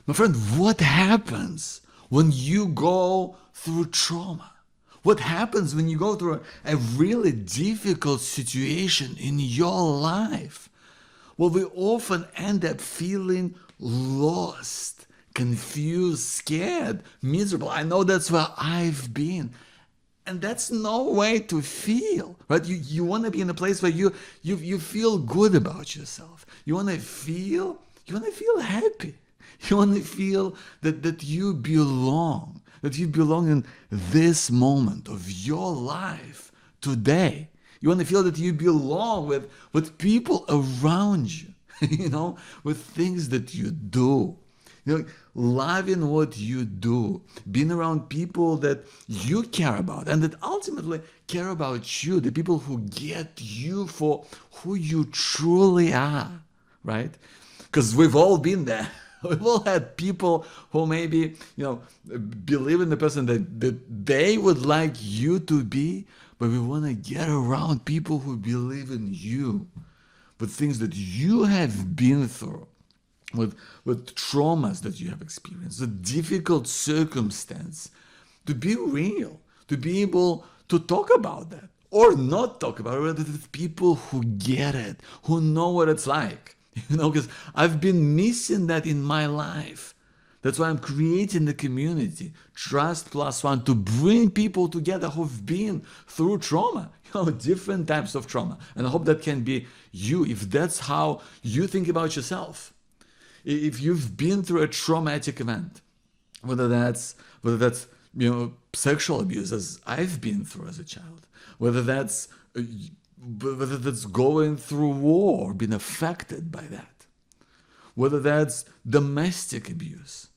My friend, what happens when you go through trauma? What happens when you go through a really difficult situation in your life? Well, we often end up feeling lost, confused, scared, miserable. I know that's where I've been. And that's no way to feel, right? You want to be in a place where you feel good about yourself. You want to feel happy. You want to feel that you belong, that you belong in this moment of your life today. You want to feel that you belong with people around you, with things that you do. Loving what you do, being around people that you care about and that ultimately care about you, the people who get you for who you truly are, right? Because we've all been there. We've all had people who maybe, believe in the person that they would like you to be, but we want to get around people who believe in you, with things that you have been through, with traumas that you have experienced, the difficult circumstance, to be real, to be able to talk about that or not talk about it with people who get it, who know what it's like. Because I've been missing that in my life. That's why I'm creating the community, Trust Plus One, to bring people together who've been through trauma, different types of trauma. And I hope that can be you, if that's how you think about yourself. If you've been through a traumatic event, whether that's sexual abuse, as I've been through as a child, whether that's going through war, being affected by that, whether that's domestic abuse,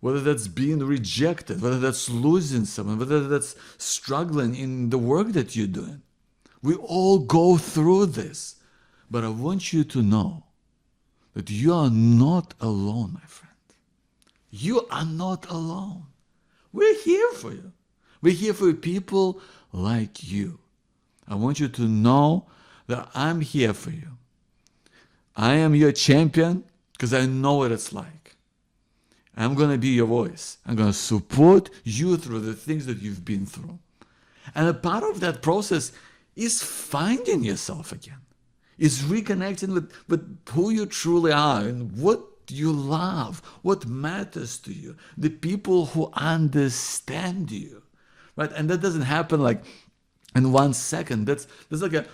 whether that's being rejected, whether that's losing someone, whether that's struggling in the work that you're doing. We all go through this, but I want you to know that you are not alone, my friend. You are not alone. We're here for you. We're here for people like you. I want you to know that I'm here for you. I am your champion because I know what it's like. I'm going to be your voice. I'm going to support you through the things that you've been through. And a part of that process is finding yourself again. It's reconnecting with who you truly are and what you love, what matters to you, the people who understand you, right? And that doesn't happen like in 1 second. That's like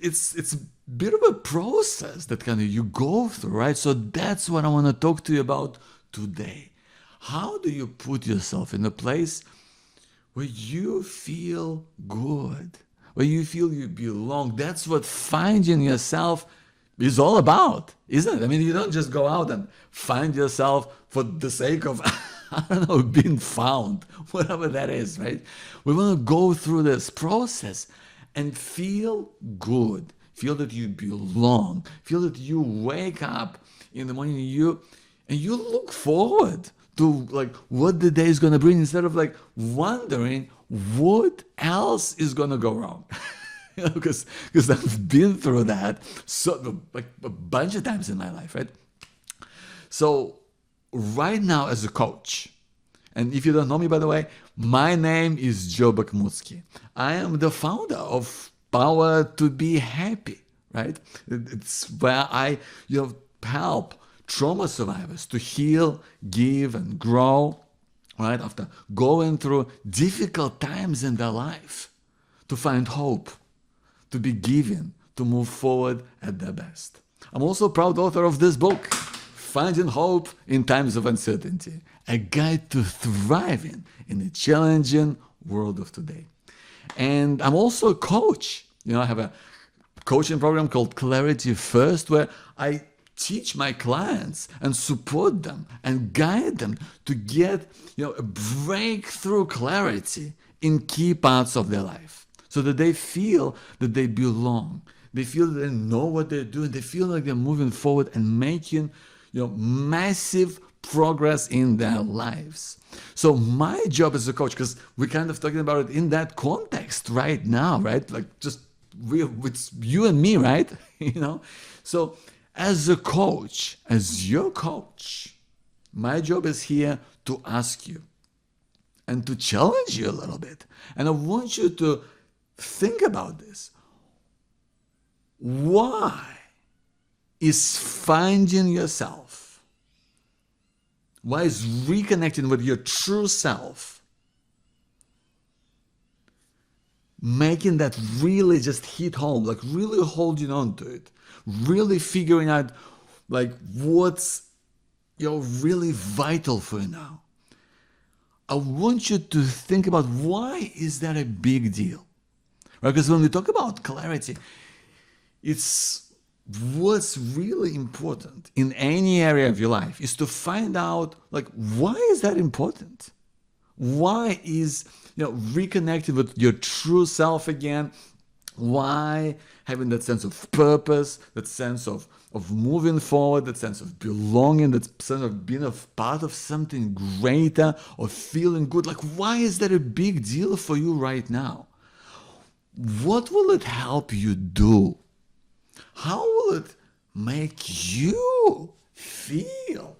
it's a bit of a process that kind of you go through, right? So that's what I want to talk to you about today. How do you put yourself in a place where you feel good, where you feel you belong? That's what finding yourself is all about, isn't it? I mean, you don't just go out and find yourself for the sake of, I don't know, being found, whatever that is, right? We want to go through this process and feel good, feel that you belong, feel that you wake up in the morning and you look forward to like what the day is going to bring, instead of like wondering what else is going to go wrong. Because I've been through that like a bunch of times in my life, right? So right now as a coach, and if you don't know me, by the way, my name is Joe Bakhmutsky. I am the founder of Power to Be Happy, right? It's where I help trauma survivors to heal, give, and grow, right? After going through difficult times in their life, to find hope, to be giving, to move forward at their best. I'm also proud author of this book, Finding Hope in Times of Uncertainty, a guide to thriving in the challenging world of today. And I'm also a coach. I have a coaching program called Clarity First, where I teach my clients and support them and guide them to get a breakthrough clarity in key parts of their life, so that they feel that they belong. They feel that they know what they're doing. They feel like they're moving forward and making massive progress in their lives. So my job as a coach, because we're kind of talking about it in that context right now, right? Like just it's you and me, right? So as a coach, as your coach, My job is here to ask you and to challenge you a little bit. And I want you to think about this. Why is finding yourself, why is reconnecting with your true self, making that really just hit home, like really holding on to it, really figuring out like what's really vital for you now? I want you to think about, why is that a big deal? Right? Because when we talk about clarity, it's what's really important in any area of your life is to find out, like, why is that important? Why is reconnecting with your true self again? Why having that sense of purpose, that sense of moving forward, that sense of belonging, that sense of being a part of something greater, or feeling good? Like, why is that a big deal for you right now? What will it help you do? How will it make you feel?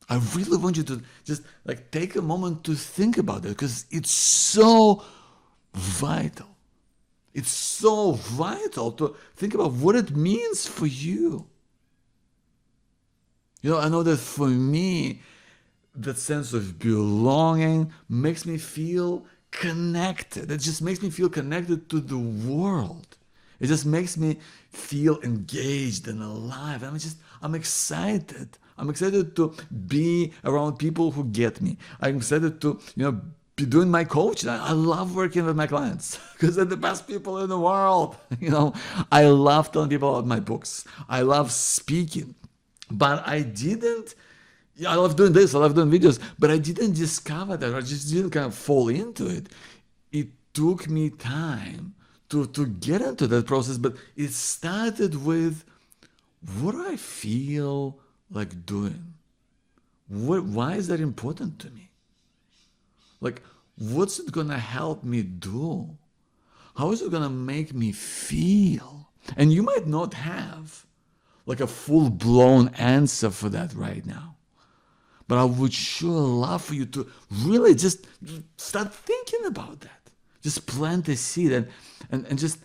I really want you to just like take a moment to think about it, because it's so vital. It's so vital to think about what it means for you. I know that for me, that sense of belonging makes me feel connected. It just makes me feel connected to the world. It just makes me feel engaged and alive. I'm excited. I'm excited to be around people who get me. I'm excited to, be doing my coaching. I love working with my clients because they're the best people in the world. I love telling people about my books. I love speaking, but I love doing this. I love doing videos, but I didn't discover that. I just didn't kind of fall into it. It took me time to get into that process, but it started with, what do I feel like doing? Why is that important to me? Like, what's it gonna help me do? How is it gonna make me feel? And you might not have like a full-blown answer for that right now, but I would sure love for you to really just start thinking about that. Just plant a seed and just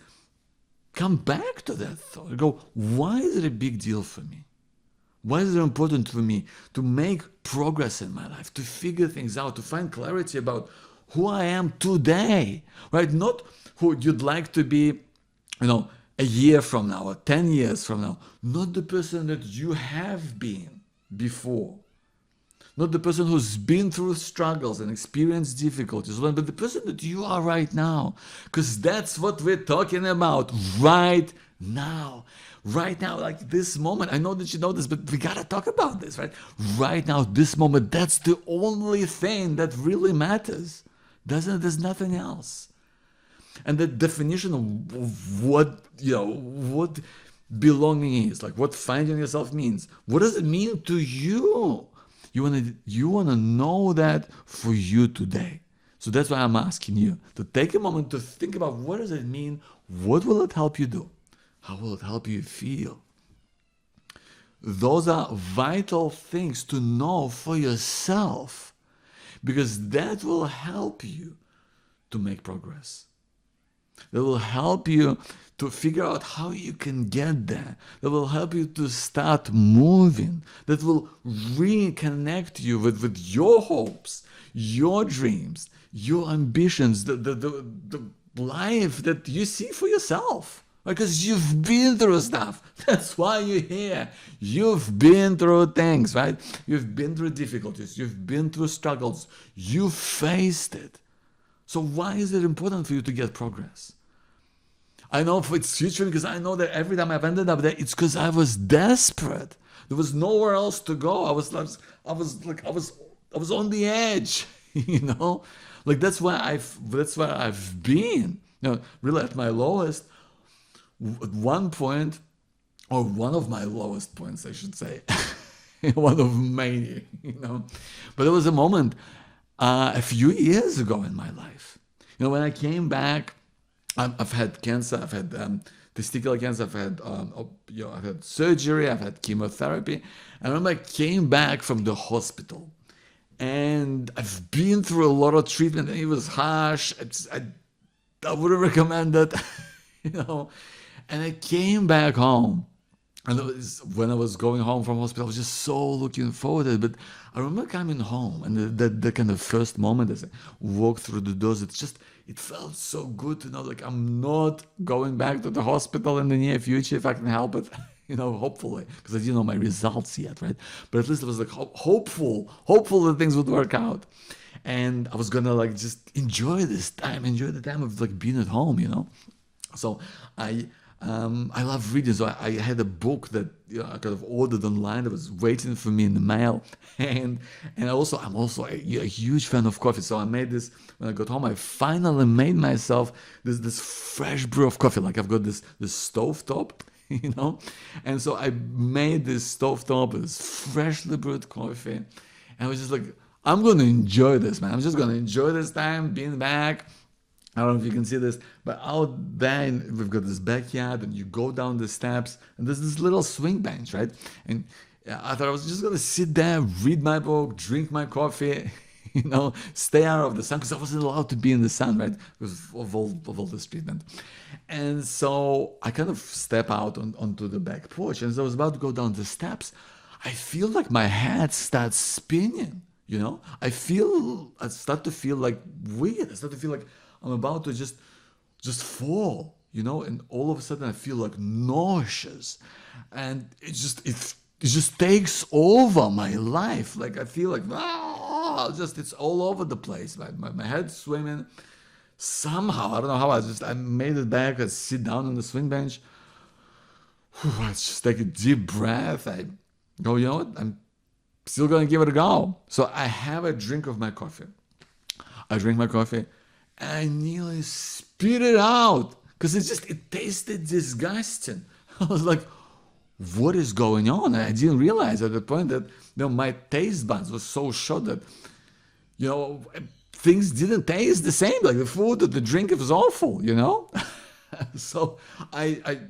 come back to that thought and go, why is it a big deal for me? Why is it important for me to make progress in my life, to figure things out, to find clarity about who I am today, right? Not who you'd like to be, a year from now or 10 years from now. Not the person that you have been before. Not the person who's been through struggles and experienced difficulties, but the person that you are right now. Because that's what we're talking about right now. Right now, like this moment. I know that you know this, but we gotta talk about this, right? Right now, this moment, that's the only thing that really matters. There's nothing else. And the definition of what belonging is, like what finding yourself means. What does it mean to you? You wanna know that for you today. So that's why I'm asking you to take a moment to think about, what does it mean? What will it help you do? How will it help you feel? Those are vital things to know for yourself, because that will help you to make progress. That will help you to figure out how you can get there. That will help you to start moving. That will reconnect you with your hopes, your dreams, your ambitions, the life that you see for yourself. Because you've been through stuff. That's why you're here. You've been through things, right? You've been through difficulties. You've been through struggles. You faced it. So why is it important for you to get progress? I know it's huge for me, because I know that every time I've ended up there, it's because I was desperate. There was nowhere else to go. I was on the edge, Like that's where I've been. Really at my lowest. At one point, or one of my lowest points, I should say, one of many, But there was a moment a few years ago in my life, when I came back. I've had cancer. I've had testicular cancer. I've had, I've had surgery. I've had chemotherapy. And I remember I came back from the hospital, and I've been through a lot of treatment, and it was harsh. I wouldn't recommend it, you know. And I came back home. And when I was going home from hospital, I was just so looking forward to it. But I remember coming home, and the kind of first moment as I walked through the doors, it felt so good to know, like, I'm not going back to the hospital in the near future if I can help it, you know, hopefully, because I didn't know my results yet, right? But at least it was like hopeful that things would work out. And I was gonna like just enjoy the time of like being at home, you know. So I love reading, so I had a book that I kind of ordered online that was waiting for me in the mail, and I'm also a huge fan of coffee. So I made this when I got home. I finally made myself this fresh brew of coffee. Like I've got this stovetop, you know, and so I made this stovetop, this freshly brewed coffee, and I was just like, I'm gonna enjoy this, man. I'm just gonna enjoy this time being back. I don't know if you can see this, but out there we've got this backyard, and you go down the steps, and there's this little swing bench, right? And I thought I was just gonna sit there, read my book, drink my coffee, you know, stay out of the sun, because I wasn't allowed to be in the sun, right? Because of all this treatment. And so I kind of step out onto the back porch, and as I was about to go down the steps, I feel like my head starts spinning, you know? I start to feel like weird. I start to feel like I'm about to just fall, you know, and all of a sudden I feel like nauseous, and it just takes over my life. Like I feel like it's all over the place. My head's swimming. Somehow I don't know how I made it back. I sit down on the swing bench. I just take a deep breath. I go, you know what? I'm still gonna give it a go. So I have a drink of my coffee. I drink my coffee. I nearly spit it out because it tasted disgusting. I was like, what is going on? I didn't realize at the point that, you know, my taste buds was so short that, you know, things didn't taste the same. Like the food or the drink, it was awful, you know. So I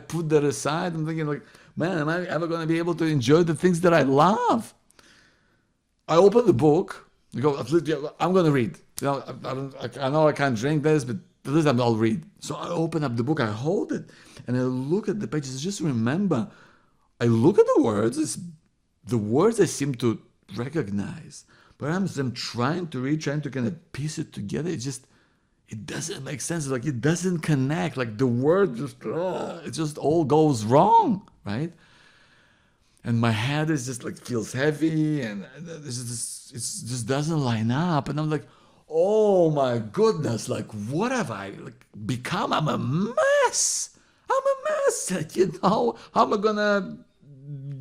put that aside. I'm thinking like, man, am I ever going to be able to enjoy the things that I love? I opened the book. I go, I'm going to read. You know, I know I can't drink this, but at least I'll read. So I open up the book, I hold it, and I look at the pages. Just remember, I look at the words. The words I seem to recognize, but I'm trying to read, trying to kind of piece it together. It doesn't make sense. Like it doesn't connect. Like the word it just all goes wrong, right? And my head is just like feels heavy, and it just doesn't line up. And I'm like, oh my goodness, like what have I like become? I'm a mess. Like, you know, how am I gonna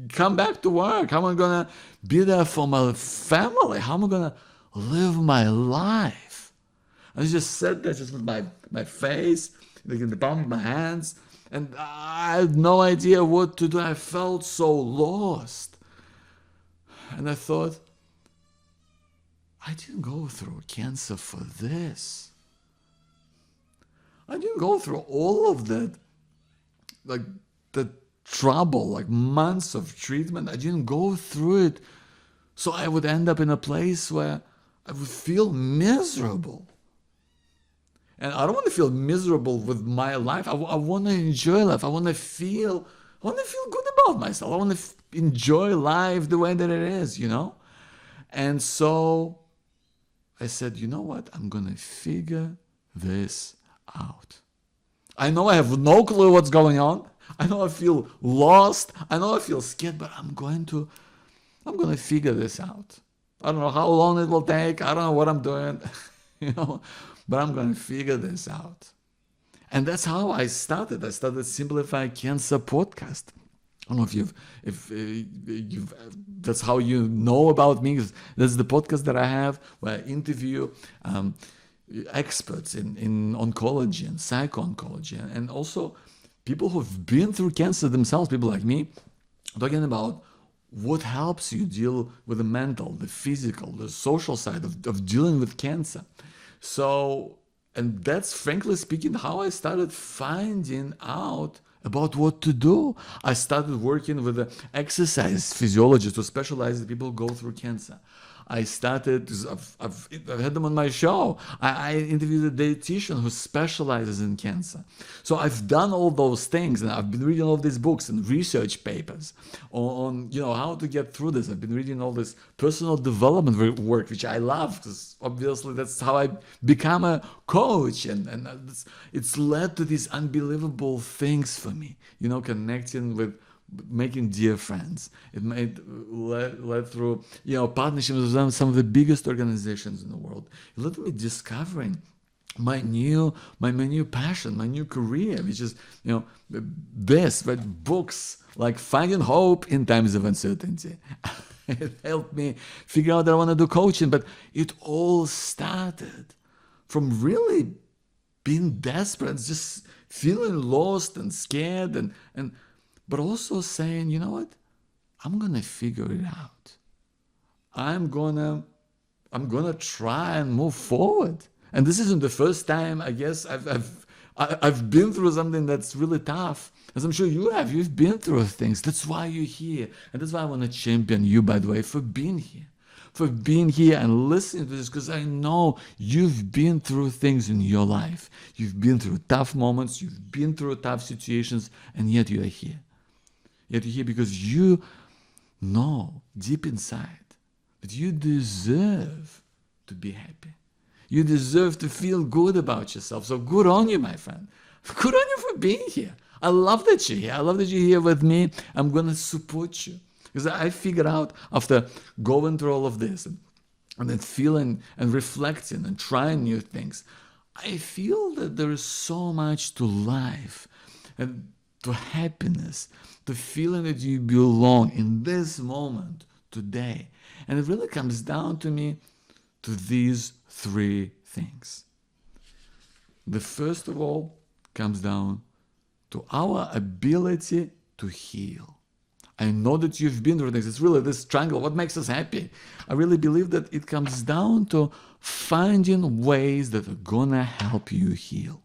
come back to work? How am I gonna be there for my family? How am I gonna live my life? I just sat there just with my face, like in the palm of my hands, and I had no idea what to do. I felt so lost. And I thought, I didn't go through cancer for this. I didn't go through all of that, like the trouble, like months of treatment. I didn't go through it so I would end up in a place where I would feel miserable. And I don't want to feel miserable with my life. I want to enjoy life. I want to feel good about myself. I want to enjoy life the way that it is, you know? And so I said, you know what? I'm going to figure this out. I know I have no clue what's going on. I know I feel lost. I know I feel scared, but I'm going to figure this out. I don't know how long it will take. I don't know what I'm doing, you know, but I'm going to figure this out. And that's how I started. I started Simplify Cancer podcast. I don't know if you've that's how you know about me. That's the podcast that I have where I interview experts in oncology and psycho-oncology, and also people who've been through cancer themselves, people like me, talking about what helps you deal with the mental, the physical, the social side of dealing with cancer. So And that's, frankly speaking, how I started finding out about what to do. I started working with an exercise physiologist who specializes in people who go through cancer. I started, I've had them on my show. I interviewed a dietitian who specializes in cancer. So I've done all those things, and I've been reading all these books and research papers on how to get through this. I've been reading all this personal development work, which I love, because obviously that's how I become a coach, and it's led to these unbelievable things for me. Connecting with, making dear friends. It led through partnerships with some of the biggest organizations in the world. It led to me discovering my new passion, my new career, which is books like Finding Hope in Times of Uncertainty. It helped me figure out that I want to do coaching, but it all started from really being desperate, just feeling lost and scared, and but also saying, you know what, I'm gonna figure it out. I'm gonna try and move forward. And this isn't the first time, I guess, I've been through something that's really tough. As I'm sure you have. You've been through things. That's why you're here. And that's why I want to champion you, by the way, for being here. For being here and listening to this, because I know you've been through things in your life. You've been through tough moments. You've been through tough situations. And yet you are here. Yet you're here because you know deep inside that you deserve to be happy. You deserve to feel good about yourself. So good on you, my friend. Good on you for being here. I love that you're here. I love that you're here with me. I'm going to support you. Because I figured out, after going through all of this and then feeling and reflecting and trying new things, I feel that there is so much to life and to happiness, to feeling that you belong in this moment today. And it really comes down to these three things. The first of all comes down to our ability to heal. I know that you've been through things. It's really this triangle. What makes us happy? I really believe that it comes down to finding ways that are gonna help you heal.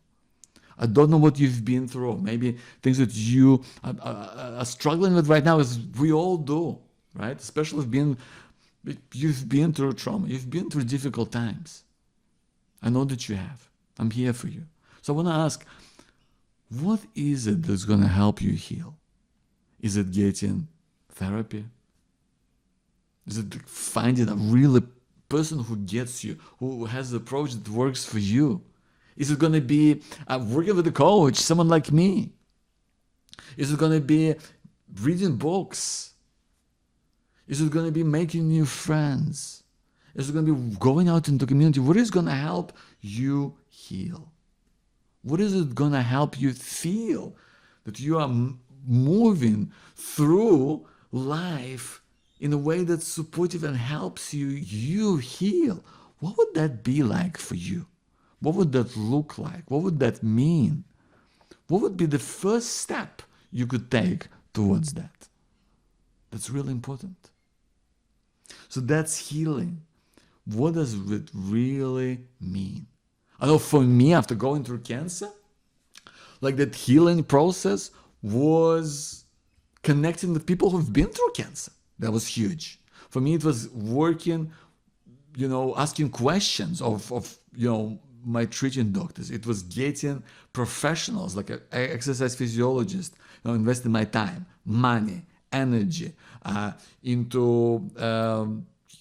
I don't know what you've been through. Maybe things that you are struggling with right now, as we all do, right? Especially if you've been through trauma. You've been through difficult times. I know that you have. I'm here for you. So I want to ask, what is it that's going to help you heal? Is it getting therapy? Is it finding a real person who gets you, who has the approach that works for you? Is it going to be working with a coach, someone like me? Is it going to be reading books? Is it going to be making new friends? Is it going to be going out into the community? What is going to help you heal? What is it going to help you feel that you are moving through life in a way that's supportive and helps you heal? What would that be like for you? What would that look like? What would that mean? What would be the first step you could take towards that? That's really important. So that's healing. What does it really mean? I know for me, after going through cancer, like that healing process was connecting with people who've been through cancer. That was huge. For me, it was working, asking questions of my treating doctors. It was getting professionals like an exercise physiologist, investing my time, money, energy into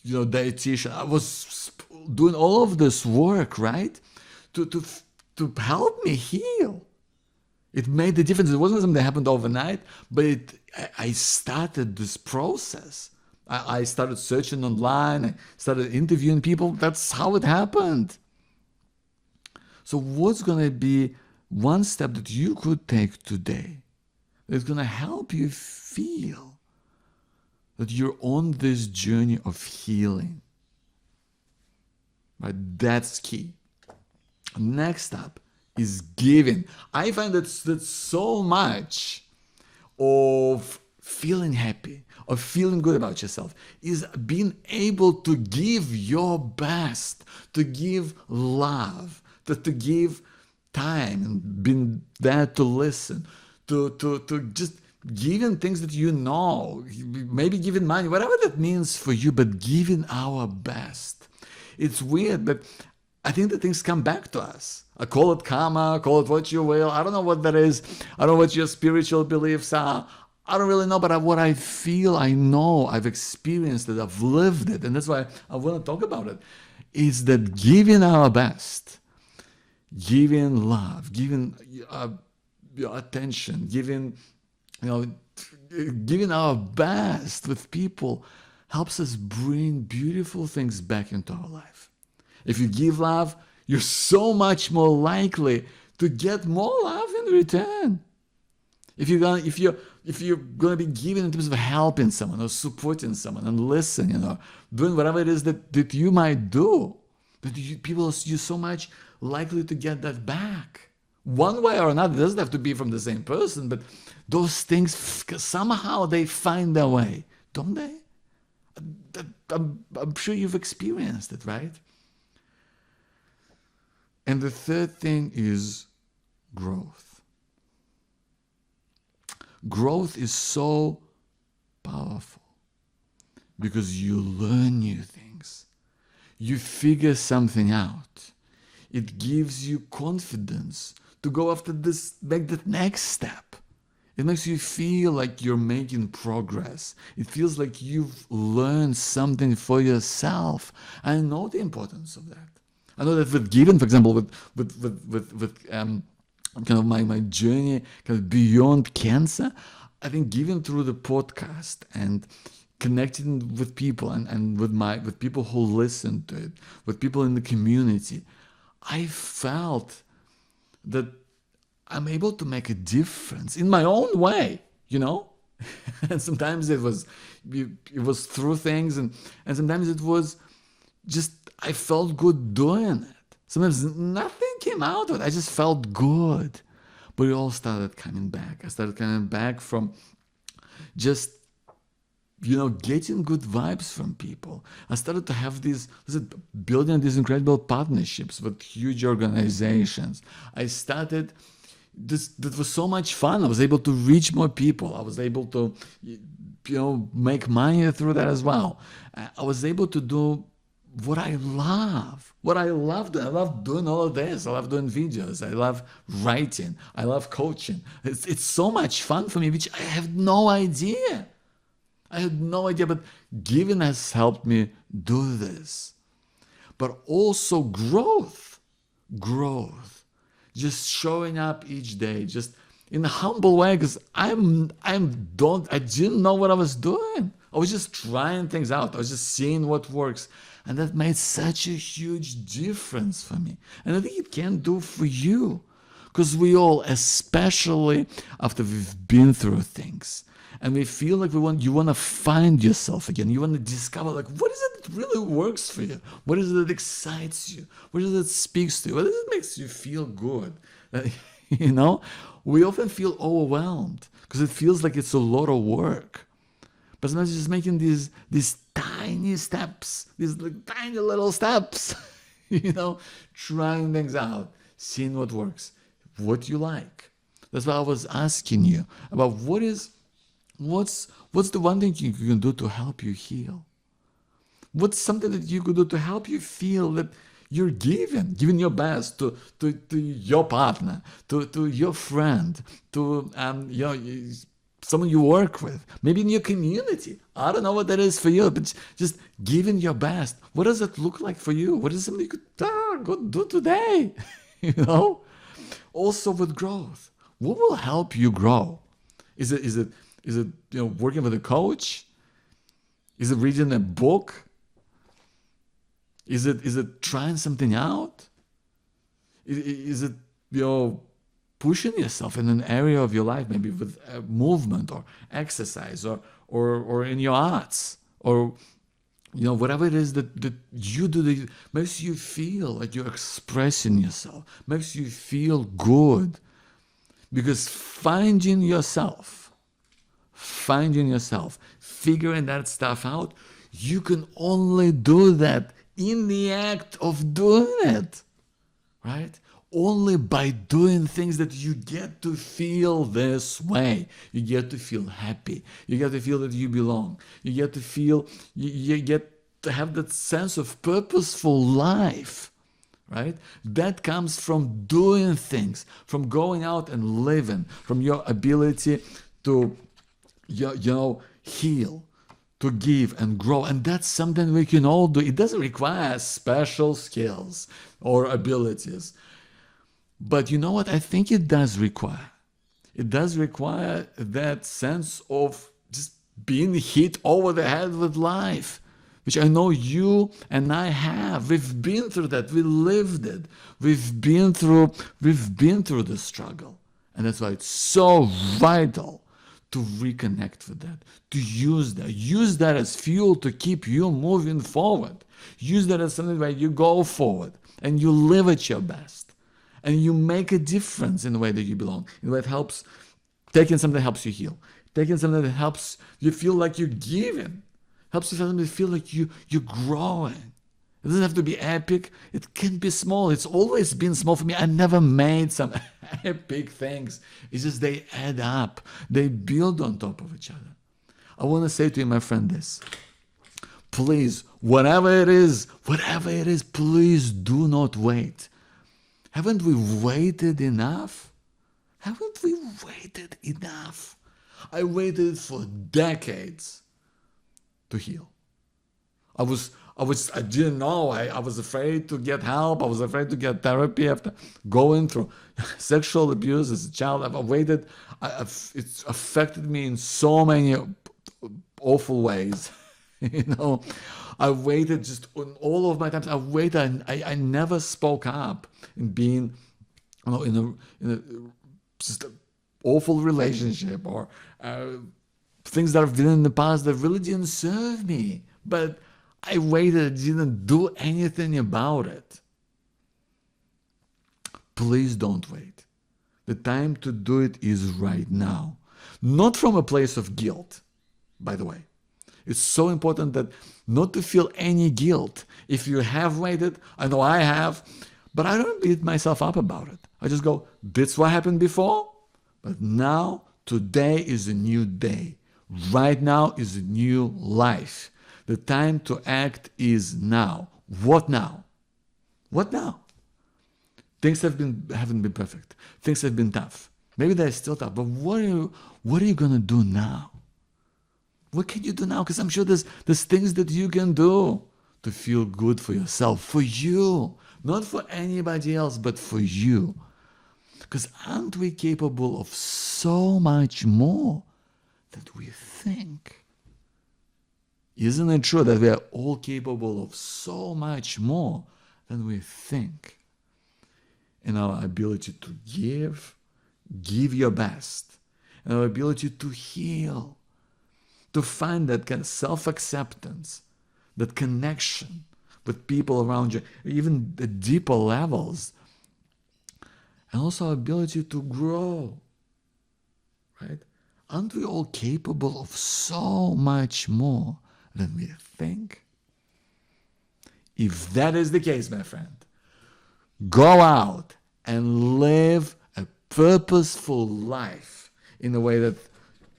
dietitian. I was doing all of this work, right, to help me heal. It made the difference. It wasn't something that happened overnight, but I started this process. I started searching online. I started interviewing people. That's how it happened. So what's going to be one step that you could take today that's going to help you feel that you're on this journey of healing? Right? That's key. Next up is giving. I find that so much of feeling happy, of feeling good about yourself, is being able to give your best, to give love, to give time and being there to listen, to just giving things that you know, maybe giving money, whatever that means for you, but giving our best. It's weird, but I think that things come back to us. I call it karma, call it what you will. I don't know what that is. I don't know what your spiritual beliefs are. I don't really know, but what I feel, I know, I've experienced it, I've lived it, and that's why I want to talk about it, is that giving our best, giving love, giving attention, giving our best with people helps us bring beautiful things back into our life. If you give love, you're so much more likely to get more love in return. If you're gonna be giving in terms of helping someone or supporting someone and listening or doing whatever it is that you might do, you're so much likely to get that back. One way or another, it doesn't have to be from the same person, but those things, somehow they find their way, don't they? I'm sure you've experienced it, right? And the third thing is growth. Growth is so powerful because you learn new things. You figure something out. It gives you confidence to go after this, make that next step. It makes you feel like you're making progress. It feels like you've learned something for yourself. I know the importance of that. I know that with giving, for example, with kind of my journey kind of beyond cancer, I think giving through the podcast and connecting with people and with people who listen to it, with people in the community, I felt that I'm able to make a difference in my own way, and sometimes it was through things, and sometimes it was just I felt good doing it. Sometimes nothing came out of it. I just felt good. But it all started coming back. I started coming back from just, getting good vibes from people. I started to have building these incredible partnerships with huge organizations. I started, that was so much fun. I was able to reach more people. I was able to, make money through that as well. I was able to do what I love. What I love doing. I love doing all of this. I love doing videos. I love writing. I love coaching. It's so much fun for me, which I had no idea. But giving has helped me do this. But also growth. Just showing up each day, just in a humble way, because I didn't know what I was doing. I was just trying things out. I was just seeing what works. And that made such a huge difference for me. And I think it can do for you. Because we all, especially after we've been through things, and we feel like you want to find yourself again. You want to discover, what is it that really works for you? What is it that excites you? What is it that speaks to you? What is it that makes you feel good? We often feel overwhelmed because it feels like it's a lot of work. But sometimes just making these tiny steps, these tiny little steps, trying things out, seeing what works, what you like. That's why I was asking you about what's the one thing you can do to help you heal? What's something that you could do to help you feel that you're giving your best to your partner, to your friend, to someone you work with, maybe in your community. I don't know what that is for you, but just giving your best. What does it look like for you? What is something you could go do today? Also with growth, what will help you grow? Is it working with a coach? Is it reading a book? Is it trying something out? Is it pushing yourself in an area of your life, maybe with movement or exercise or in your arts or whatever it is that you do that makes you feel like you're expressing yourself, makes you feel good. Because finding yourself, figuring that stuff out, you can only do that in the act of doing it. right? Only by doing things that you get to feel this way. You get to feel happy. You get to feel that you belong. You get to feel, you get to have that sense of purposeful life, right? That comes from doing things, from going out and living, from your ability to, heal, to give and grow. And that's something we can all do. It doesn't require special skills or abilities. But you know what? I think it does require. It does require that sense of just being hit over the head with life, which I know you and I have. We've been through that. We lived it. We've been through the struggle. And that's why it's so vital to reconnect with that, to use that as fuel to keep you moving forward. Use that as something where you go forward and you live at your best. And you make a difference in the way that you belong, in the way it helps, taking something that helps you heal, taking something that helps you feel like you're giving, helps you feel like you're growing. It doesn't have to be epic. It can be small. It's always been small for me. I never made some epic things. It's just they add up. They build on top of each other. I want to say to you, my friend, this. Please, whatever it is, please do not wait. Haven't we waited enough? Haven't we waited enough? I waited for decades to heal. I didn't know. I was afraid to get help. I was afraid to get therapy after going through sexual abuse as a child. I've waited. It's affected me in so many awful ways. I waited just on all of my times. I waited. I never spoke up in being, in a just an awful relationship or things that I've done in the past that really didn't serve me. But I waited, didn't do anything about it. Please don't wait. The time to do it is right now. Not from a place of guilt, by the way. It's so important that not to feel any guilt. If you have waited, I know I have, but I don't beat myself up about it. I just go, that's what happened before, but now, today is a new day. Right now is a new life. The time to act is now. What now? What now? Things haven't been perfect. Things have been tough. Maybe they're still tough, but what are you gonna do now? What can you do now? Because I'm sure there's things that you can do to feel good for yourself, for you, not for anybody else, but for you. Because aren't we capable of so much more than we think? Isn't it true that we are all capable of so much more than we think? In our ability to give your best, and our ability to heal, to find that kind of self-acceptance, that connection with people around you, even the deeper levels, and also our ability to grow, right? Aren't we all capable of so much more than we think? If that is the case, my friend, go out and live a purposeful life in a way that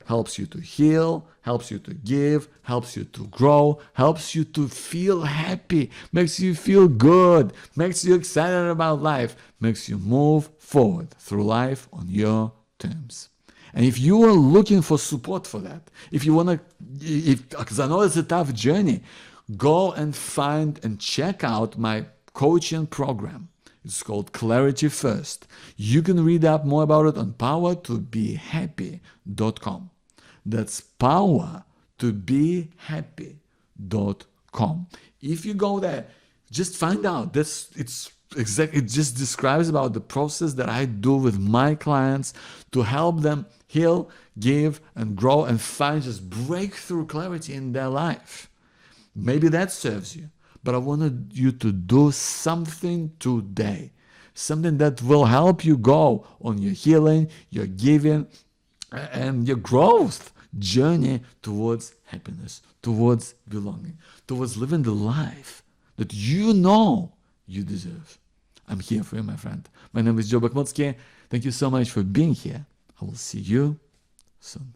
helps you to heal, helps you to give, helps you to grow, helps you to feel happy, makes you feel good, makes you excited about life, makes you move forward through life on your terms. And if you are looking for support for that, if you want to, because I know it's a tough journey, go and find and check out my coaching program. It's called Clarity First. You can read up more about it on powertobehappy.com. That's powertobehappy.com. If you go there, just find out. It just describes about the process that I do with my clients to help them heal, give, and grow and find just breakthrough clarity in their life. Maybe that serves you. But I wanted you to do something today, something that will help you go on your healing, your giving, and your growth journey towards happiness, towards belonging, towards living the life that you know you deserve. I'm here for you, my friend. My name is Joe Bakhmutsky. Thank you so much for being here. I will see you soon.